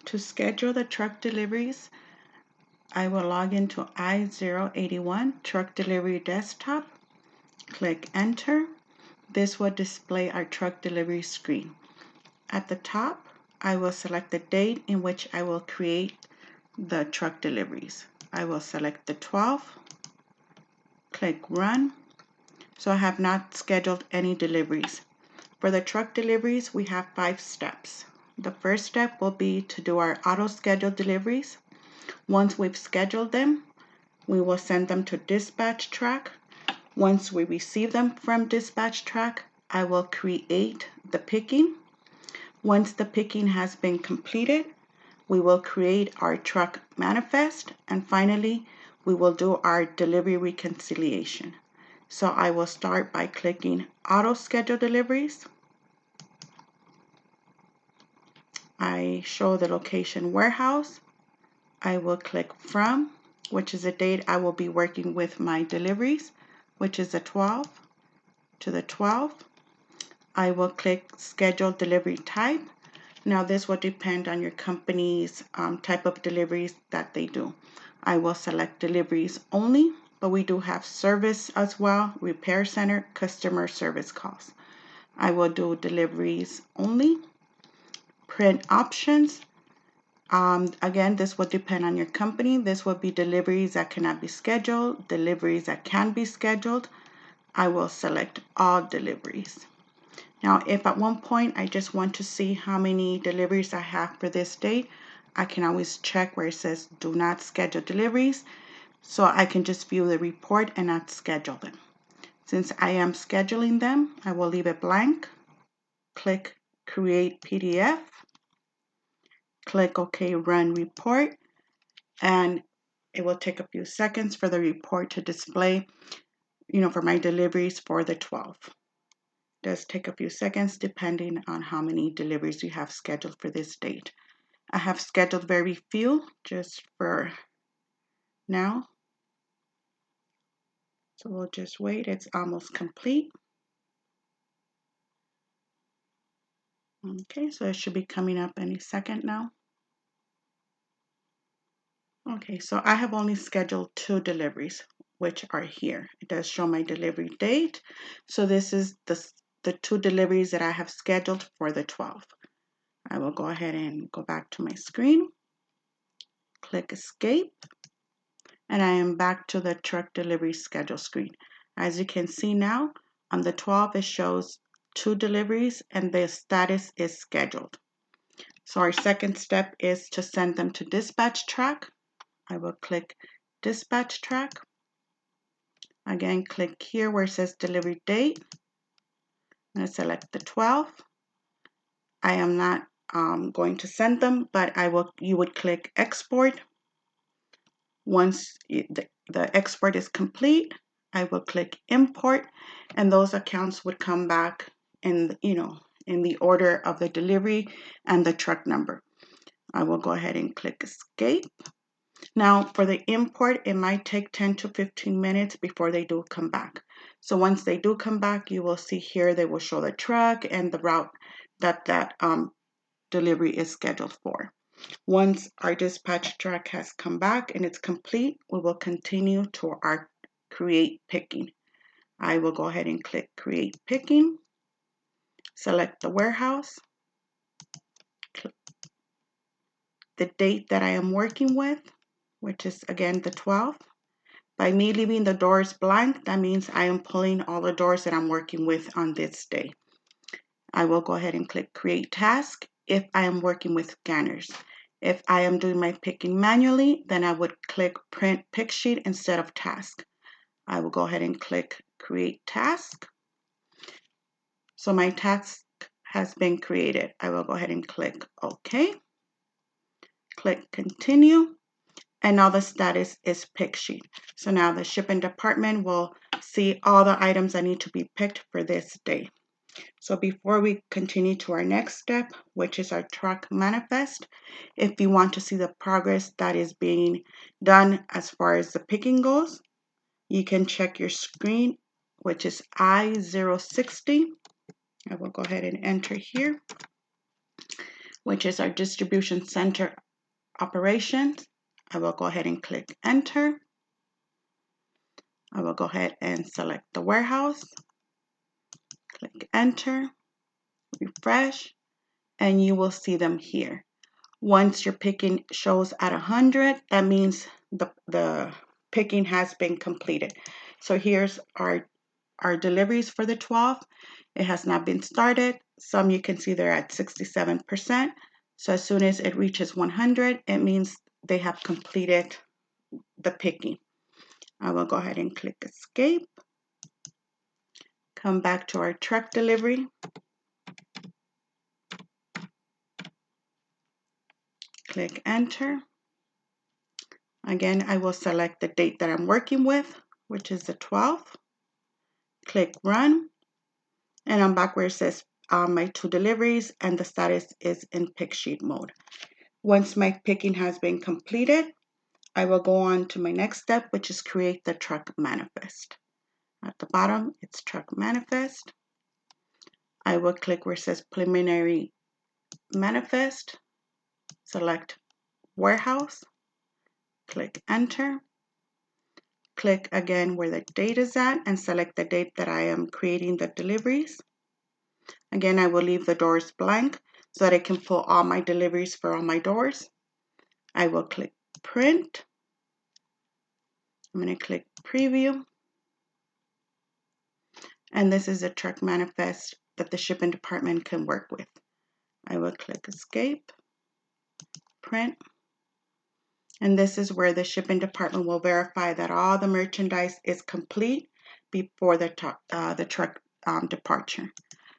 To schedule the truck deliveries, I will log into I-081 Truck Delivery Desktop, click Enter. This will display our truck delivery screen. At the top, I will select the date in which I will create the truck deliveries. I will select the 12th, click Run. So I have not scheduled any deliveries. For the truck deliveries, we have 5 steps. The first step will be to do our auto scheduled deliveries. Once we've scheduled them, we will send them to dispatch track. Once we receive them from dispatch track, I will create the picking. Once the picking has been completed, we will create our truck manifest, and finally, we will do our delivery reconciliation. So I will start by clicking Auto Schedule Deliveries. I show the location warehouse. I will click From, which is the date I will be working with my deliveries, which is the 12th to the 12th. I will click Schedule Delivery Type. Now this will depend on your company's type of deliveries that they do. I will select deliveries only, but we do have service as well, repair center, customer service calls. I will do deliveries only. Print options. Again, this will depend on your company. This will be deliveries that cannot be scheduled, deliveries that can be scheduled. I will select all deliveries. Now, if at one point I just want to see how many deliveries I have for this date, I can always check where it says do not schedule deliveries, so I can just view the report and not schedule them. Since I am scheduling them, I will leave it blank. Click Create PDF. Click OK, Run Report, and it will take a few seconds for the report to display, for my deliveries for the 12th. Does take a few seconds depending on how many deliveries you have scheduled for this date. I have scheduled very few just for now. So we'll just wait. It's almost complete. Okay, so it should be coming up any second now. Okay, so I have only scheduled 2 deliveries, which are here. It does show my delivery date. So this is the 2 deliveries that I have scheduled for the 12th. I will go ahead and go back to my screen, click Escape, and I am back to the truck delivery schedule screen. As you can see now, on the 12th, it shows 2 deliveries and the status is scheduled. So our second step is to send them to dispatch track. I will click dispatch track. Again, click here where it says delivery date. I'm going to select the 12th. I am not going to send them, but you would click export. Once the export is complete, I will click import, and those accounts would come back in the order of the delivery and the truck number. I will go ahead and click escape. Now for the import, it might take 10 to 15 minutes before they do come back. So once they do come back, you will see here they will show the truck and the route that delivery is scheduled for. Once our dispatch track has come back and it's complete, we will continue to our create picking. I will go ahead and click create picking, select the warehouse, the date that I am working with, which is again the 12th. By me leaving the doors blank, that means I am pulling all the doors that I'm working with on this day. I will go ahead and click create task if I am working with scanners. If I am doing my picking manually, then I would click print pick sheet instead of task. I will go ahead and click create task. So my task has been created. I will go ahead and click OK. Click continue. And now the status is pick sheet. So now the shipping department will see all the items that need to be picked for this day. So before we continue to our next step, which is our truck manifest, if you want to see the progress that is being done as far as the picking goes, you can check your screen, which is I-060. I will go ahead and enter here. which is our distribution center operations. I will go ahead and click enter. I will go ahead and select the warehouse, click enter, refresh, and you will see them here. Once your picking shows at 100, that means the picking has been completed. So here's our deliveries for the 12th. It has not been started. Some you can see they're at 67%. So as soon as it reaches 100, it means they have completed the picking. I will go ahead and click escape. Come back to our truck delivery. Click enter. Again, I will select the date that I'm working with, which is the 12th. Click run. And I'm back where it says my 2 deliveries and the status is in pick sheet mode. Once my picking has been completed, I will go on to my next step, which is create the truck manifest. At the bottom, it's truck manifest. I will click where it says preliminary manifest, select warehouse, click enter, click again where the date is at and select the date that I am creating the deliveries. Again, I will leave the doors blank so that I can pull all my deliveries for all my doors. I will click print. I'm going to click preview. And this is a truck manifest that the shipping department can work with. I will click escape, print. And this is where the shipping department will verify that all the merchandise is complete before the truck departure.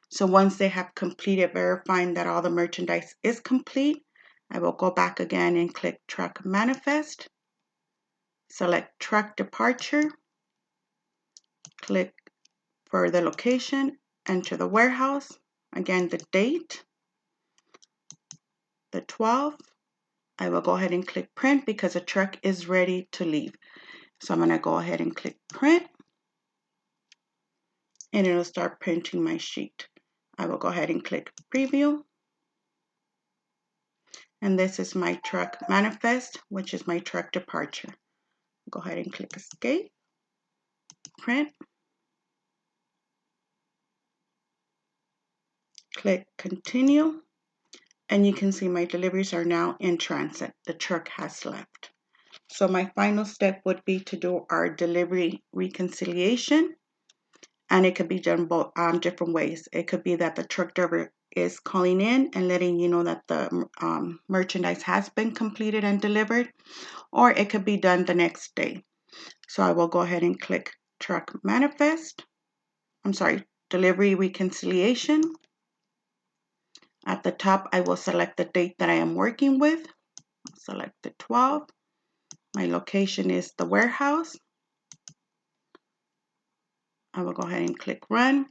So once they have completed verifying that all the merchandise is complete, I will go back again and click truck manifest, select truck departure, click for the location, enter the warehouse, again the date, the 12th. I will go ahead and click print because the truck is ready to leave. So I'm going to go ahead and click print and it'll start printing my sheet. I will go ahead and click preview. And this is my truck manifest, which is my truck departure. Go ahead and click escape, print, click continue, and you can see my deliveries are now in transit. The truck has left. So my final step would be to do our delivery reconciliation, and it could be done both different ways. It could be that the truck driver is calling in and letting you know that the merchandise has been completed and delivered, or it could be done the next day. So I will go ahead and click truck manifest. Delivery reconciliation. At the top, I will select the date that I am working with. Select the 12th. My location is the warehouse. I will go ahead and click run.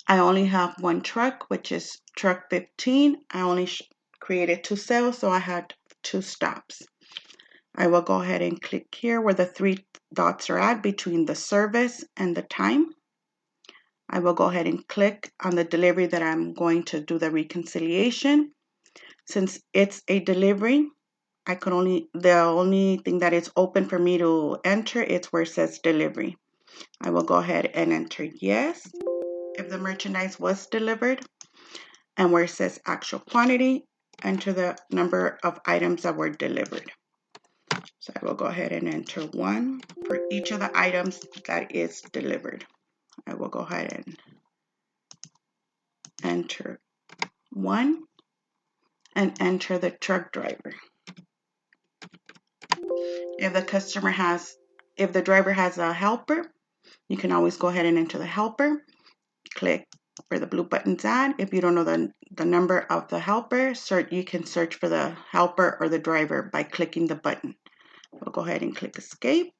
I only have one truck, which is truck 15. I only created 2 sales, so I had 2 stops. I will go ahead and click here where the 3 dots are at between the service and the time. I will go ahead and click on the delivery that I'm going to do the reconciliation. Since it's a delivery, the only thing that is open for me to enter is where it says delivery. I will go ahead and enter yes if the merchandise was delivered, and where it says actual quantity, enter the number of items that were delivered. So I will go ahead and enter 1 for each of the items that is delivered. I will go ahead and enter 1 and enter the truck driver. If the driver has a helper, you can always go ahead and enter the helper. Click where the blue button's at. If you don't know the number of the helper, you can search for the helper or the driver by clicking the button. We'll go ahead and click escape.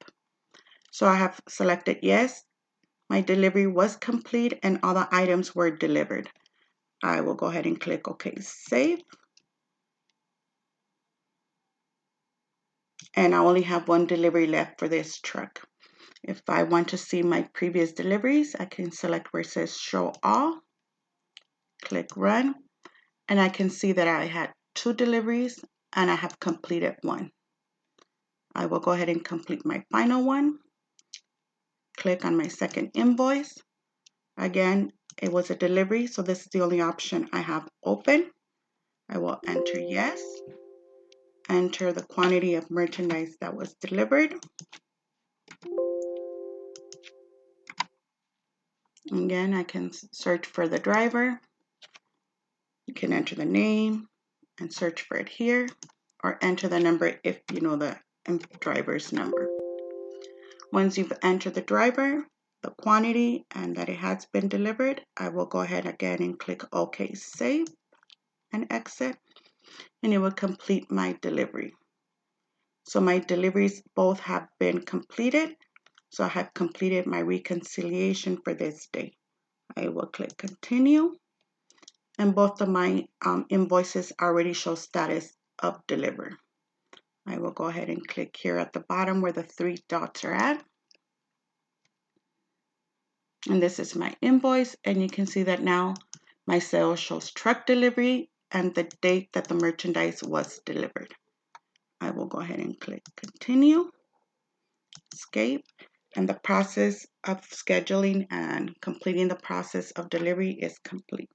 So I have selected yes. My delivery was complete and all the items were delivered. I will go ahead and click OK, save. And I only have 1 delivery left for this truck. If I want to see my previous deliveries, I can select where it says show all, click run, and I can see that I had 2 deliveries and I have completed one. I will go ahead and complete my final one. Click on my second invoice. Again, it was a delivery, so this is the only option I have open. I will enter yes, enter the quantity of merchandise that was delivered. Again, I can search for the driver. You can enter the name and search for it here, or enter the number if you know the driver's number. Once you've entered the driver, the quantity, and that it has been delivered, I will go ahead again and click OK, save, and exit, and it will complete my delivery. So my deliveries both have been completed. So I have completed my reconciliation for this day. I will click continue, and both of my invoices already show status of deliver. I will go ahead and click here at the bottom where the 3 dots are at. And this is my invoice, and you can see that now my sales shows truck delivery and the date that the merchandise was delivered. I will go ahead and click continue, escape, and the process of scheduling and completing the process of delivery is complete.